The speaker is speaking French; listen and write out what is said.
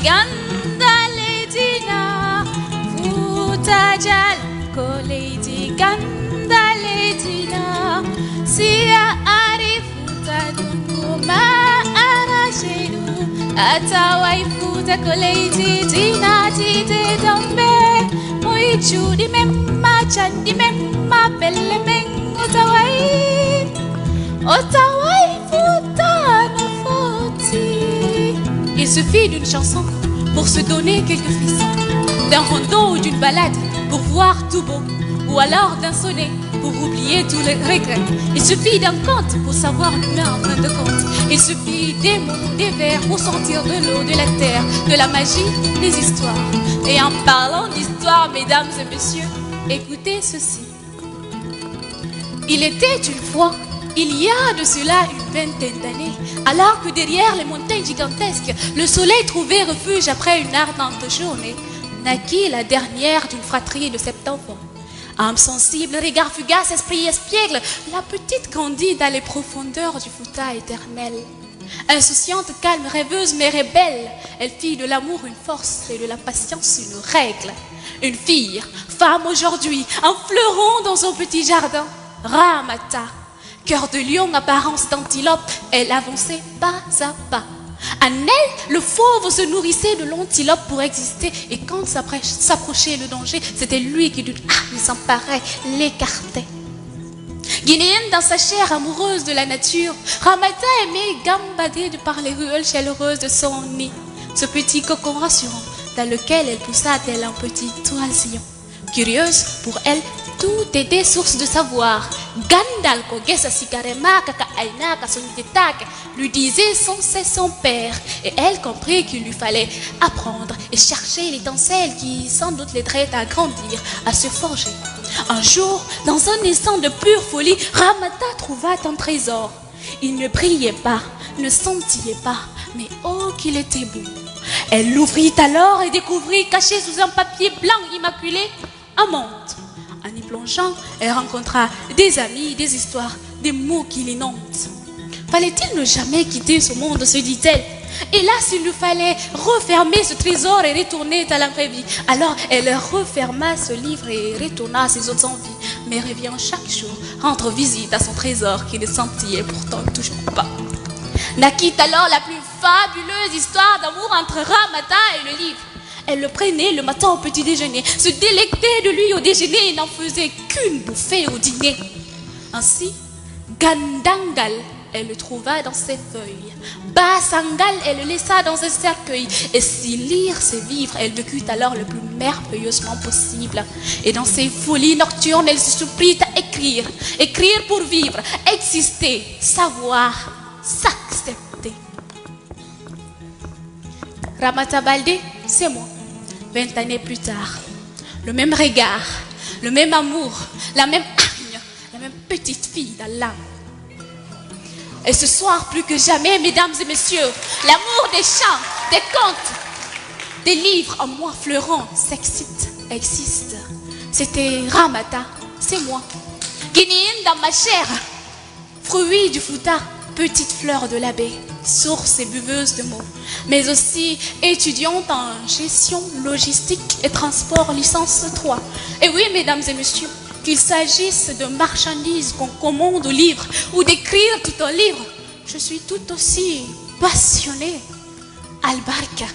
Gandaledina, Futa Jalko Lady Gandaledina, Sia Ari Futa Dunkuma Arashenu, Atawai Futa Lady Dina Tite Dombe, Moichu di Memma Chandi Memma Belle Meng Otawai, Otawai Futa Nofoti. Il suffit d'une chanson pour se donner quelques frissons, d'un rondeau ou d'une balade pour voir tout beau, ou alors d'un sonnet pour oublier tous les regrets. Il suffit d'un conte pour savoir l'humain en fin de compte. Il suffit des mots, des vers pour sentir de l'eau, de la terre, de la magie, des histoires. Et en parlant d'histoire, mesdames et messieurs, écoutez ceci. Il était une fois, il y a de cela une vingtaine d'années, alors que derrière les montagnes gigantesques, le soleil trouvait refuge après une ardente journée, naquit la dernière d'une fratrie de 7 enfants. Âme sensible, regard fugace, esprit espiègle, la petite grandit dans les profondeurs du Futa éternel. Insouciante, calme, rêveuse mais rebelle, elle fit de l'amour une force et de la patience une règle. Une fille, femme aujourd'hui, un fleuron dans son petit jardin, Ramata. Cœur de lion, apparence d'antilope, elle avançait pas à pas. En elle, le fauve se nourrissait de l'antilope pour exister. Et quand s'approchait le danger, c'était lui qui s'emparait, l'écartait. Guinéenne dans sa chair amoureuse de la nature, Ramata aimait gambader par les ruelles chaleureuses de son nid. Ce petit cocon rassurant dans lequel elle poussa tel un petit oisillon. Curieuse, pour elle, tout était source de savoir. Gandal Kogesa Sikarema Kaka Aina Kasonitetak lui disait sans cesse son père. Et elle comprit qu'il lui fallait apprendre et chercher l'étincelle qui sans doute l'aiderait à grandir, à se forger. Un jour, dans un instant de pure folie, Ramata trouva un trésor. Il ne brillait pas, ne scintillait pas, mais oh qu'il était beau. Elle l'ouvrit alors et découvrit, caché sous un papier blanc immaculé, un monde. En y plongeant, elle rencontra des amis, des histoires, des mots qui l'inondent. Fallait-il ne jamais quitter ce monde, se dit-elle. Hélas, il lui fallait refermer ce trésor et retourner à la vraie vie. Alors, elle referma ce livre et retourna à ses autres envies. Mais revient chaque jour rendre visite à son trésor qui ne scintillait pourtant toujours pas. Naquit alors la plus fabuleuse histoire d'amour entre Ramata et le livre. Elle le prenait le matin au petit déjeuner, se délectait de lui au déjeuner et n'en faisait qu'une bouffée au dîner. Ainsi, Gandangal, elle le trouva dans ses feuilles. Basangal, elle le laissa dans un cercueil. Et si lire c'est vivre, elle vécut alors le plus merveilleusement possible. Et dans ses folies nocturnes, elle se supplie à écrire. Écrire pour vivre, exister, savoir, s'accepter. Ramata Baldé, c'est moi. 20 années plus tard, le même regard, le même amour, la même hargne, la même petite fille dans l'âme. Et ce soir, plus que jamais, mesdames et messieurs, l'amour des chants, des contes, des livres en moi fleurant s'excite, existe. C'était Ramata, c'est moi. Guinéenne dans ma chair, fruit du Futa, petite fleur de la baie, source et buveuse de mots, mais aussi étudiante en gestion, logistique et transport licence 3. Et oui, mesdames et messieurs, qu'il s'agisse de marchandises qu'on commande au livre ou d'écrire tout un livre, je suis tout aussi passionnée. Albarka.